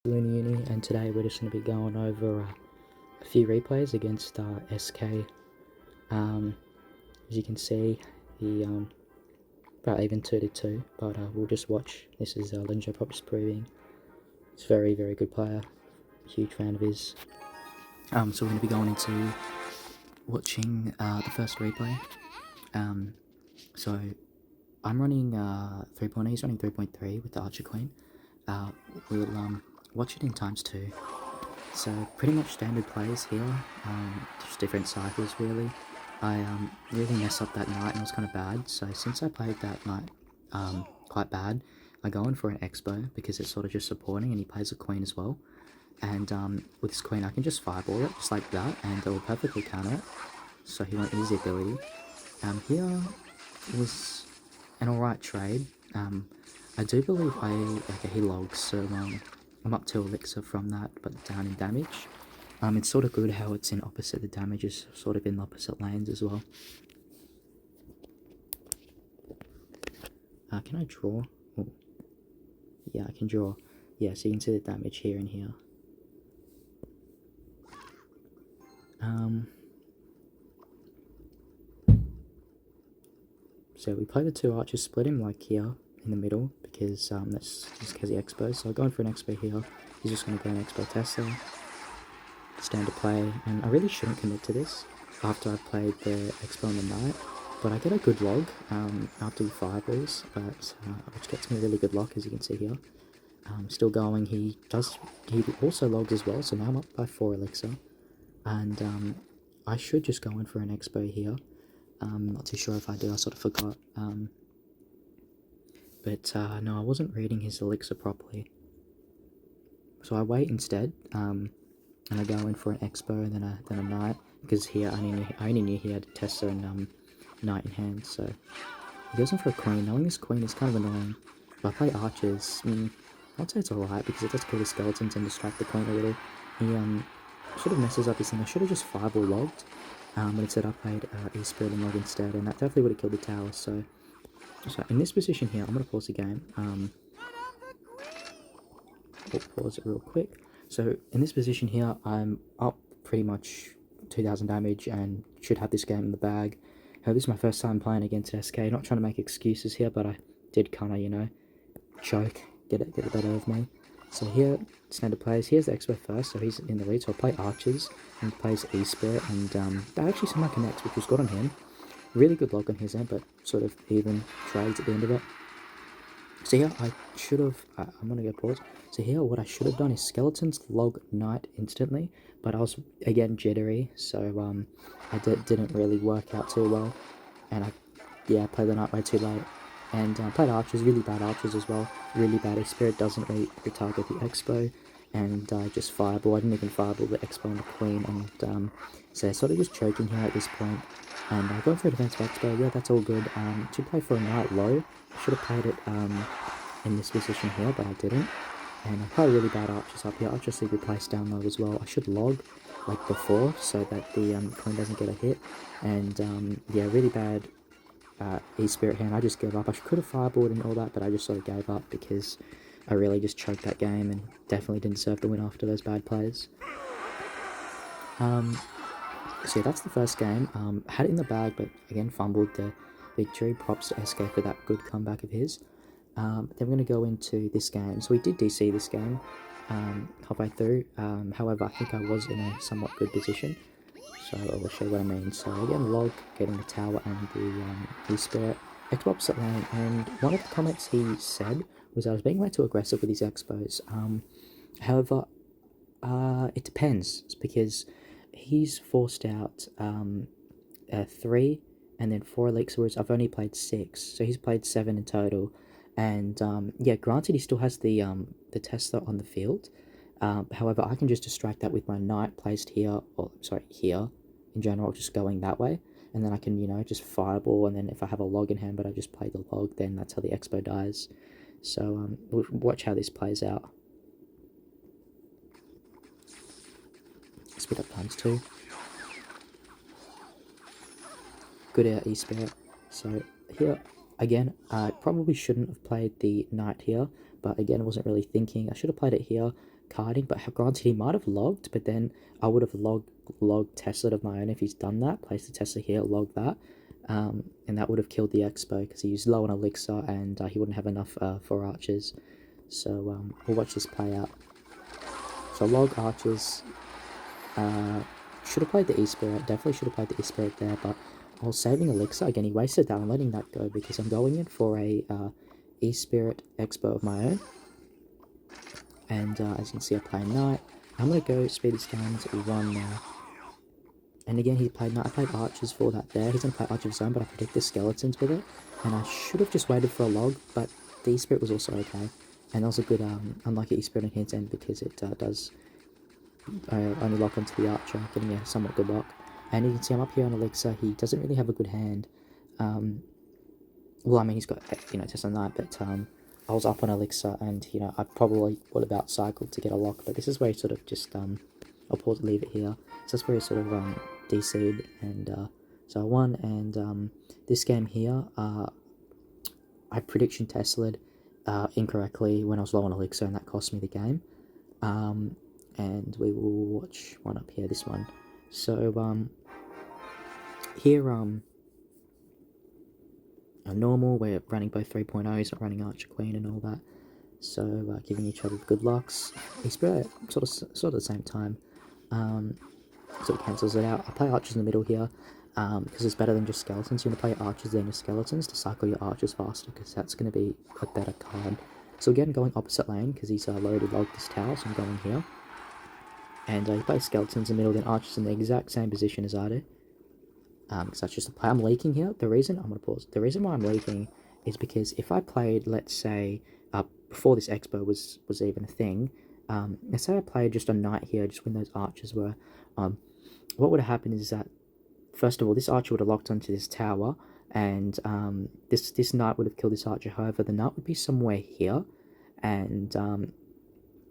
Uni, and today we're just going to be going over a few replays against SK. As you can see, he about even 2-2, but we'll just watch. This is Linjo Pop just proving he's a very, very good player. Huge fan of his. So we're going to be going into watching the first replay. So I'm running 3.8, he's running 3.3 with the Archer Queen. We'll watch it in ×2. So pretty much standard plays here, just different cycles really. I really messed up that knight and it was kind of bad, so since I played that knight quite bad, I go in for an Xbow because it's sort of just supporting, and he plays a queen as well. And with this queen I can just fireball it, just like that, and it will perfectly counter it, so he won't use the ability. Here was an alright trade. I do believe he logs, so I'm up 2 elixir from that, but down in damage. It's sort of good how it's in opposite, the damage is sort of in opposite lanes as well. Can I draw? Oh. Yeah, I can draw. Yeah, so you can see the damage here and here. So we play the 2 archers, split him like here in the middle, because that's just because he Xbows. So I'm going for an Xbow here. He's just going to go an Xbow Tesla. Standard play, and I really shouldn't commit to this after I've played the Xbow on the night, but I get a good log after he fireballs, which gets me a really good lock, as you can see here. Still going, he also logs as well, so now I'm up by 4 elixir, and I should just go in for an Xbow here. Not too sure if I do, I sort of forgot, but no, I wasn't reading his elixir properly, so I wait instead, and I go in for an Xbow and then a knight, because here I only knew he had a Tessa and knight in hand, so he goes in for a queen. Knowing this queen is kind of annoying. If I play archers, I'd say it's alright, because it does kill the skeletons and distract the queen a little. He sort of messes up his thing. I should have just fireball logged, but instead I played E-Spirit and log instead, and that definitely would have killed the tower. So in this position here, I'm going to pause the game. We'll pause it real quick. So in this position here, I'm up pretty much 2000 damage and should have this game in the bag. This is my first time playing against SK. Not trying to make excuses here, but I did kind of, you know, choke, get it better of me. So here, standard plays. Here's the Xbow first, so he's in the lead. So I'll play archers and he plays E-Spirit, and that actually somehow connects, which was good on him. Really good log on his end, but sort of even trades at the end of it. So here, I should have, I'm going to go pause. So here, what I should have done is skeletons log knight instantly, but I was, again, jittery, so I didn't really work out too well, and I played the knight way too late, and played archers, really bad archers as well, really bad. Spirit doesn't retarget the Xbow, and just fireball. I didn't even fireball the Xbow and the queen, and so sort of just choking here at this point. And I go for a defensive Xbow, yeah, that's all good. Should play for a knight low. I should have played it in this position here, but I didn't. And I play really bad archers up here. Archers should be placed down low as well. I should log like before, so that the queen doesn't get a hit. And yeah, really bad E-Spirit hand. I just gave up. I could have fireballed and all that, but I just sort of gave up because I really just choked that game and definitely didn't deserve the win after those bad plays. So yeah, that's the first game. Had it in the bag, but again fumbled the victory. Props to SK for that good comeback of his. Then we're going to go into this game. So we did DC this game halfway through. However, I think I was in a somewhat good position. So I'll show you what I mean. So again, log, getting the tower and the E-Spirit. Xbow opposite lane, and one of the comments he said was I was being way too aggressive with these Xbows. However, it depends. It's because he's forced out 3 and then 4 elixirs, whereas I've only played 6, so he's played 7 in total. And yeah, granted he still has the Tesla on the field. However, I can just distract that with my knight placed here, or sorry, here in general, just going that way, and then I can, you know, just fireball, and then if I have a log in hand but I just play the log, then that's how the Xbow dies. So we'll watch how this plays out. Speed up ×2. Good E-Spirit. So here, again, I probably shouldn't have played the knight here, but again, I wasn't really thinking. I should have played it here, kiting, but granted he might have logged, but then I would have logged Tesla of my own if he's done that, placed the Tesla here, logged that, and that would have killed the Xbow because he used low on elixir and he wouldn't have enough for archers. So we'll watch this play out. So log archers. Should have played the E-Spirit, definitely should have played the E-Spirit there, but I was saving elixir. Again, he wasted that. I'm letting that go because I'm going in for a E-Spirit Xbow of my own. And as you can see, I play Knight. I'm going to go speed this down to 1 now. And again, he played Knight. I played Archers for that there. He's going to play Archer of his own, but I predict the Skeletons with it. And I should have just waited for a log, but the E-Spirit was also okay. And that was a good unlucky E-Spirit in his end because it does only lock onto the Archer, getting a somewhat good lock. And you can see I'm up here on Elixir. He doesn't really have a good hand. Well, I mean, he's got, Tesla Knight, but I was up on Elixir, and, I probably would have out-cycled to get a lock, but this is where he sort of just, I'll pause leave it here. So that's where he sort of DC'd, and so I won, and this game here, I prediction Tesla'd incorrectly when I was low on Elixir, and that cost me the game. And we will watch one up here, this one. So, here, normal, we're running both 3.0s, not running Archer Queen and all that. So, giving each other good locks. E-Spirit, sort of the same time. Sort of cancels it out. I play Archers in the middle here, because it's better than just Skeletons. You're going to play Archers then your Skeletons to cycle your Archers faster, because that's going to be a better card. So again, going opposite lane, because he's already logged this tower, so I'm going here. And he plays Skeletons in the middle, then Archers in the exact same position as I do. Because that's just the play. I'm leaking here. The reason why I'm leaking is because if I played, let's say, before this Expo was even a thing, let's say I played just a Knight here, just when those Archers were, what would have happened is that, first of all, this Archer would have locked onto this tower, and this Knight would have killed this Archer. However, the Knight would be somewhere here, and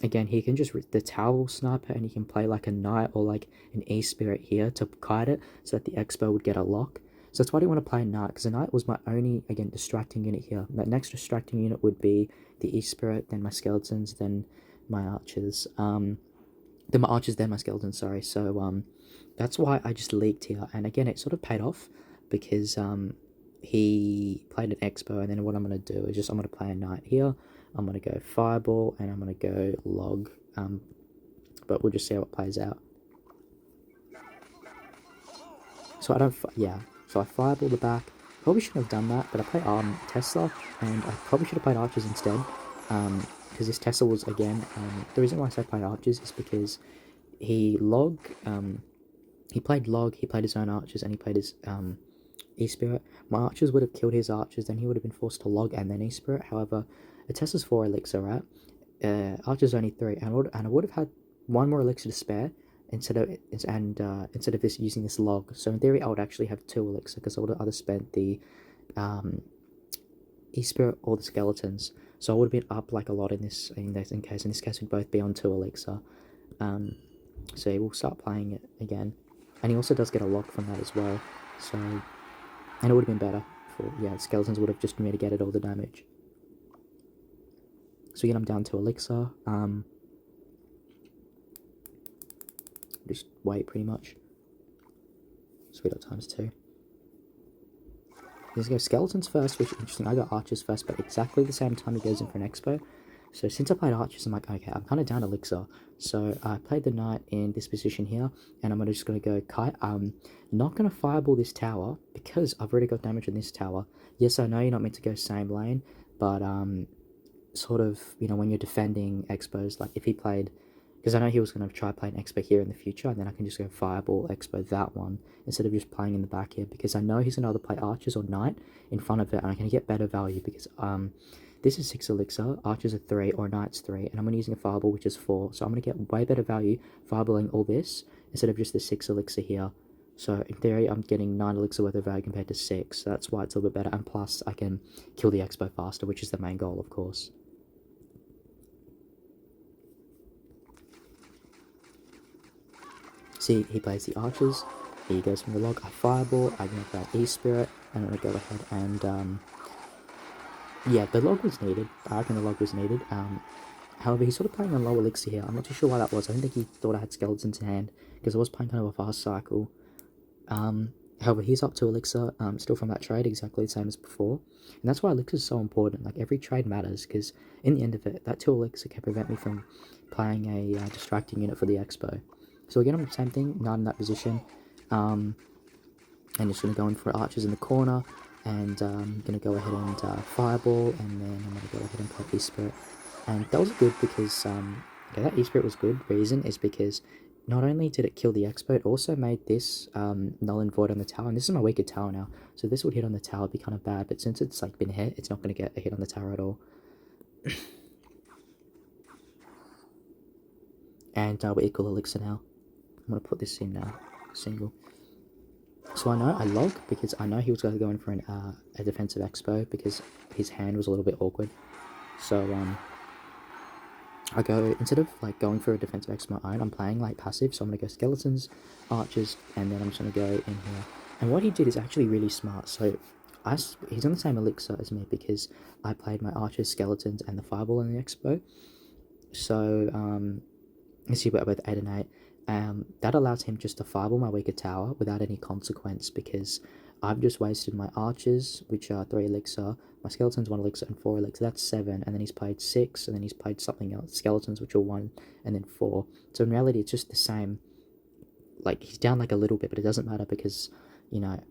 again, he can just the tower sniper, and he can play like a Knight or like an E-Spirit here to kite it, so that the Expo would get a lock. So that's why I didn't want to play a Knight, because the Knight was my only, again, distracting unit here. That next distracting unit would be the E-Spirit, then my Skeletons, then my Archers. Then my Archers, then my Skeletons, sorry. So that's why I just leaked here. And again, it sort of paid off, because he played an Expo, and then what I'm going to do is I'm going to play a Knight here. I'm going to go Fireball, and I'm going to go Log, but we'll just see how it plays out. So so I Fireball the back. Probably shouldn't have done that, but I play Tesla, and I probably should have played Archers instead, because this Tesla was, again, the reason why I say played Archers is because he played Log, he played his own Archers, and he played his E-Spirit. My Archers would have killed his Archers, then he would have been forced to Log and then E-Spirit. However, the Tesla's 4 elixir, right? Archer's only 3, and I would have had 1 more elixir to spare instead of this using this Log. So in theory, I would actually have 2 elixir, because I would have either spent the E-Spirit or the Skeletons. So I would have been up like a lot in this case. In this case, we'd both be on 2 elixir. So yeah, we'll start playing it again, and he also does get a lock from that as well. So, and it would have been better for, the Skeletons would have just mitigated all the damage. So again, I'm down to elixir. Just wait pretty much. Speed up ×2. Let's go Skeletons first, which is interesting. I got Archers first, but exactly the same time he goes in for an Expo. So since I played Archers, I'm like, okay, I'm kind of down elixir. So I played the Knight in this position here, and I'm just going to go Kite. I'm not going to Fireball this tower, because I've already got damage on this tower. Yes, I know you're not meant to go same lane, but sort of, when you're defending Expos, like if he played, because I know he was going to try playing Expo here in the future, and then I can just go Fireball Expo that one, instead of just playing in the back here, because I know he's going to either play Archers or Knight in front of it, and I can get better value, because this is 6 elixir, Archers are 3, or Knight's 3, and I'm going to using a Fireball, which is 4, so I'm going to get way better value Fireballing all this, instead of just the 6 elixir here. So in theory, I'm getting 9 elixir worth of value compared to 6, so that's why it's a little bit better, and plus I can kill the Expo faster, which is the main goal, of course. See, he plays the Archers, he goes from the Log, I Fireball, I get that E-Spirit, and I'm going to go ahead and, yeah, the Log was needed, I reckon the Log was needed. However, he's sort of playing on low elixir here. I'm not too sure why that was. I don't think he thought I had skeletons in hand, because I was playing kind of a fast cycle. However, he's up to elixir, still from that trade, exactly the same as before. And that's why elixir is so important. Like, every trade matters, because in the end of it, that 2 elixir can prevent me from playing a distracting unit for the Xbow. So again, I'm the same thing, not in that position. And just going to go in for archers in the corner, and I'm going to go ahead and fireball, and then I'm going to go ahead and play E-Spirit. And that was good because, okay, that E-Spirit was good. Reason is because not only did it kill the Xbow, it also made this null and void on the tower. And this is my weaker tower now, so this would hit on the tower, be kind of bad. But since it's like been hit, it's not going to get a hit on the tower at all. And we're equal elixir now. I'm going to put this in single. So I know I log because I know he was going to go in for a defensive Xbow because his hand was a little bit awkward. So I go, instead of like going for a defensive Xbow on my own, I'm playing like passive. So I'm going to go skeletons, archers, and then I'm just going to go in here. And what he did is actually really smart. So he's on the same elixir as me because I played my archers, skeletons, and the fireball in the Xbow. So let's see, we're both 8 and 8. That allows him just to fireball my weaker tower without any consequence, because I've just wasted my archers, which are 3 elixir, my skeletons 1 elixir and 4 elixir. That's 7, and then he's played 6, and then he's played something else, skeletons, which are 1 and then 4. So in reality, it's just the same. Like, he's down like a little bit, but it doesn't matter because, you know,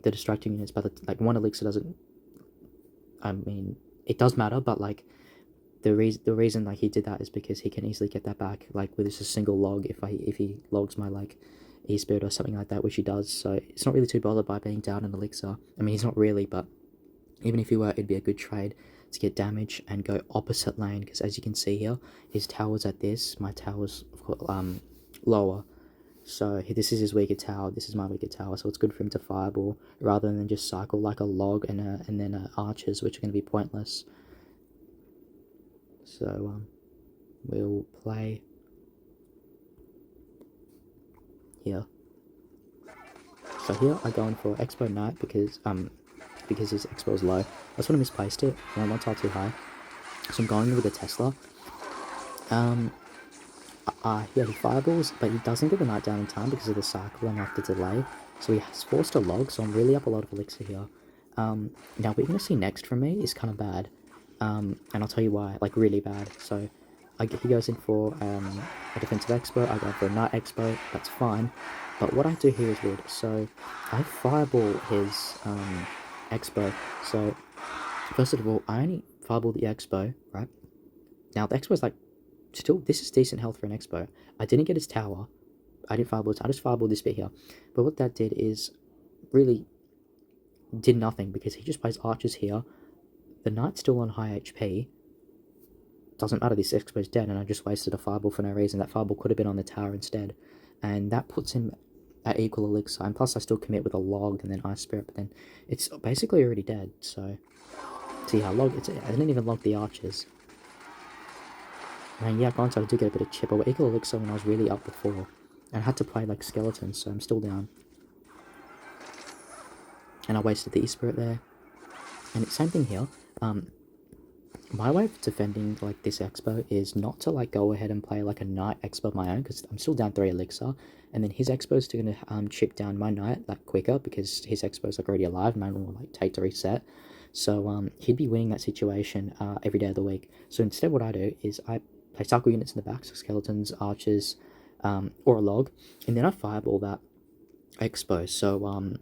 the distracting units, but like 1 elixir doesn't. I mean, it does matter, but like, the reason like he did that is because he can easily get that back, like with just a single log, if he logs my like E-Spirit or something like that, which he does. So it's not really too bothered by being down an elixir. I mean, he's not really, but even if he were, it'd be a good trade to get damage and go opposite lane, because as you can see here, his tower's at this, my tower's of course lower. So this is his weaker tower, this is my weaker tower, so it's good for him to fireball rather than just cycle like a log and then archers, which are going to be pointless. So we'll play here. So here I go in for Xbow Knight because his Xbow is low. I just want to misplaced it. One tile too high. So I'm going with the Tesla. Yeah, he fireballs, but he doesn't get the Knight down in time because of the cycle and after delay. So he has forced a log, so I'm really up a lot of elixir here. Now what you're going to see next from me is kind of bad. And I'll tell you why, like really bad. So he goes in for a defensive Xbow, I go for a Knight Xbow, that's fine. But what I do here is weird. So I fireball his Xbow. So first of all, I only fireball the Xbow, right? Now the Xbow is like, still, this is decent health for an Xbow. I didn't get his tower. I didn't fireball, I just fireballed this bit here. But what that did is really did nothing, because he just plays archers here. The Knight's still on high HP. Doesn't matter, this Xbow's dead, and I just wasted a fireball for no reason. That fireball could have been on the tower instead. And that puts him at equal elixir. And plus I still commit with a log and then Ice Spirit, but then it's basically already dead. So, see how log, I didn't even log the archers. And yeah, granted I do get a bit of chip, but we're equal elixir when I was really up before. And I had to play like skeletons, so I'm still down. And I wasted the E-Spirit there. And it's same thing here. My way of defending like this Xbow is not to like go ahead and play like a Knight Xbow of my own, because I'm still down 3 elixir, and then his Xbow is still gonna chip down my Knight like quicker because his Xbow is like already alive. Mine will like take to reset. So he'd be winning that situation every day of the week. So instead, what I do is I play cycle units in the back, so skeletons, archers, or a log, and then I fireball that Xbow. So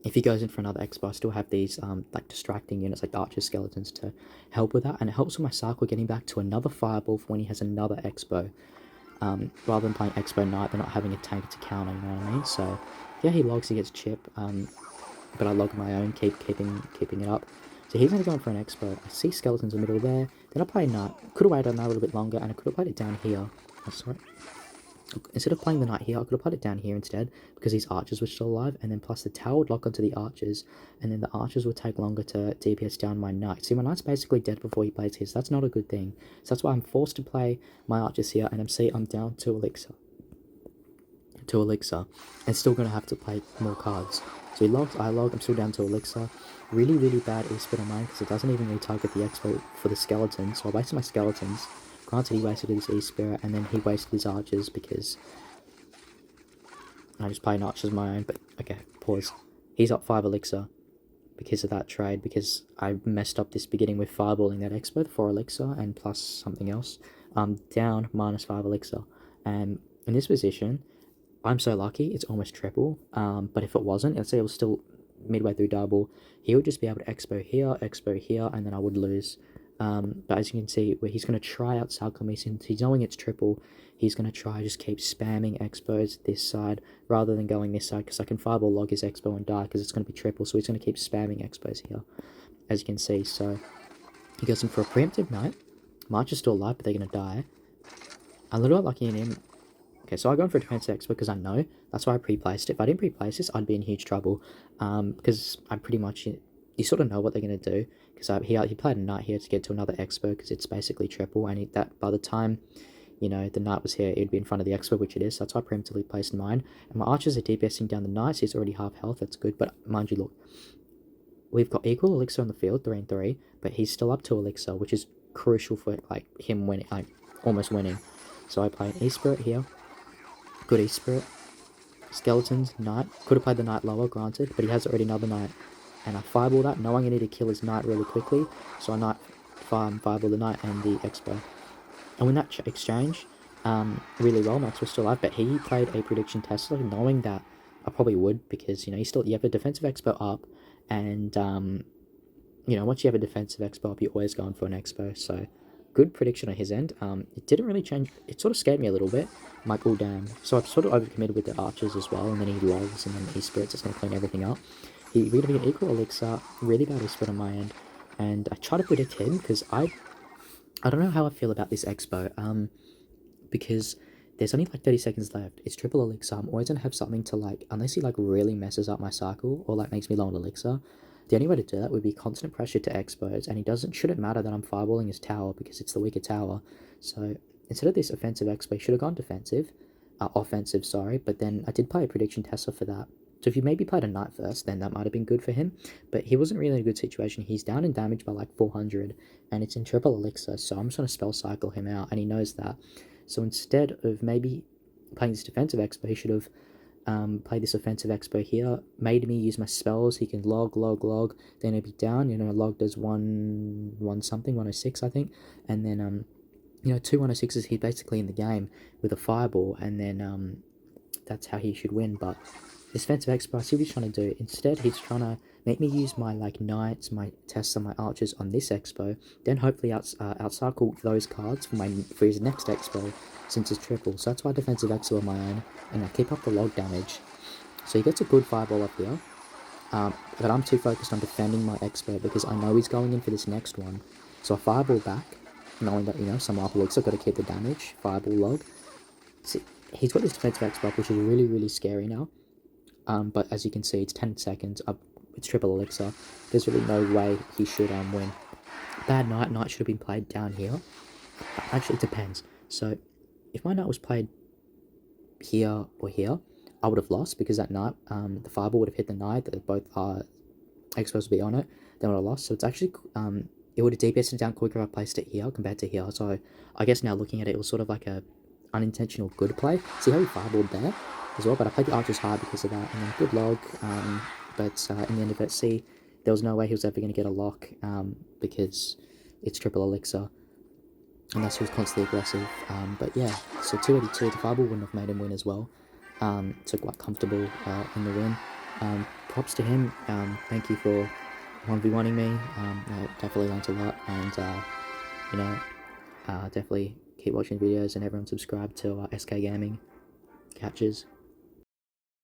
if he goes in for another Xbow, I still have these like distracting units like the archer skeletons to help with that, and it helps with my cycle getting back to another fireball for when he has another Xbow. Rather than playing Xbow Knight, they're not having a tank to counter, you know what I mean? So yeah, he logs, he gets chip, but I log my own, keeping it up. So he's going to go for an Xbow. I see skeletons in the middle there. Then I play Knight. Could have waited on that a little bit longer, and I could have played it down here. Oh, sorry. Instead of playing the Knight here, I could have played it down here instead, because these archers were still alive, and then plus the tower would lock onto the archers, and then the archers would take longer to DPS down my Knight. See, my Knight's basically dead before he plays his. That's not a good thing. So that's why I'm forced to play my archers here, and I'm down 2 elixir. 2 elixir, and still going to have to play more cards. So he logs, I log, I'm still down 2 elixir. Really, really bad E-Spit on mine, because it doesn't even retarget the Xbow for the skeletons, so I wasted my skeletons. Granted, he wasted his E-Spirit, and then he wasted his archers because I just played archers of my own, but okay, pause. He's up 5 elixir because of that trade, because I messed up this beginning with fireballing that Xbow, 4 elixir, and plus something else. Down -5 elixir. And in this position, I'm so lucky, it's almost triple. But if it wasn't, let's say it was still midway through double, he would just be able to Xbow here, and then I would lose. But as you can see, where he's going to try out cycle me, since he's knowing it's triple, he's going to try just keep spamming Xbows this side rather than going this side, because I can fireball log his Xbow and die because it's going to be triple, so he's going to keep spamming Xbows here, as you can see. So he goes in for a preemptive knight. March is still alive, but they're going to die. I'm a little bit lucky in him. Okay, so I go in for a defensive Xbow because I know. That's why I pre-placed it. If I didn't pre-place this, I'd be in huge trouble. Because I pretty much... You sort of know what they're going to do. Because he played a knight here to get to another Xbow because it's basically triple. And that by the time, you know, the knight was here, it would be in front of the Xbow, which it is. So that's why I preemptively placed mine. And my archers are DPSing down the knight, so he's already half health. That's good. But mind you, look. We've got equal elixir on the field, 3 and 3. But he's still up 2 elixir, which is crucial for, like, him winning. Like, almost winning. So I play an E-Spirit here. Good E-Spirit. Skeletons, knight. Could have played the knight lower, granted, but he has already another knight. And I fireball that, knowing I need to kill his knight really quickly. So I fireball the knight and the Xbow. And win that exchange really well. Max was still alive, but he played a prediction Tesla, knowing that I probably would, because, you know, you have a defensive Xbow up, and, you know, once you have a defensive Xbow up, you're always going for an Xbow, so... Good prediction on his end. It didn't really change. It sort of scared me a little bit. I'm like, oh damn. So I've sort of overcommitted with the archers as well, and then he logs, and then he spirits. It's going to clean everything up. He really be an equal elixir. Really bad E-Spirit on my end, and I try to predict him because I don't know how I feel about this Xbow. Because there's only like 30 seconds left. It's triple elixir. I'm always gonna have something to, like, unless he like really messes up my cycle or like makes me low on elixir. The only way to do that would be constant pressure to Xbows, and shouldn't matter that I'm fireballing his tower because it's the weaker tower. So instead of this offensive Xbow, he should have gone defensive, offensive, sorry. But then I did play a prediction Tesla for that. So if you maybe played a knight first, then that might have been good for him. But he wasn't really in a good situation. He's down in damage by like 400, and it's in triple elixir. So I'm just gonna spell cycle him out, and he knows that. So instead of maybe playing this defensive Xbow, he should have play this offensive Xbow here, made me use my spells. He can log, then he'll be down, you know, log does 106, I think, and then, you know, 2 106s, he's basically in the game with a fireball, and then, that's how he should win. But this offensive Xbow, I see what he's trying to do. Instead, he's trying to make me use my, like, knights, my Tesla, my archers on this Xbow, then hopefully outcycle those cards for his next Xbow, since it's triple. So that's why defensive Xbow on my own, and I keep up the log damage. So he gets a good fireball up here, but I'm too focused on defending my Xbow because I know he's going in for this next one. So I fireball back, knowing that, you know, some upper looks, I've got to keep the damage, fireball log. See, he's got this defensive Xbow, which is really, really scary now. But as you can see, it's 10 seconds, it's triple elixir. There's really no way he should win. Bad knight, knight should have been played down here. Actually, it depends. So if my knight was played here or here, I would have lost because that knight, the fireball would have hit the knight, that both Xbows would be on it, then would have lost. So it's actually, it would have DPSed it down quicker if I placed it here compared to here. So I guess now looking at it, it was sort of like a unintentional good play. See how he fireballed there as well, but I played the archers hard because of that, and then good log, but in the end of it, see, there was no way he was ever going to get a lock, because it's triple elixir, unless he was constantly aggressive. But yeah, so 282, the fireball wouldn't have made him win as well. So quite comfortable in the win. Props to him. Thank you for 1v1ing me. I definitely learned a lot, and you know, definitely keep watching videos, and everyone subscribe to SK Gaming. Catches.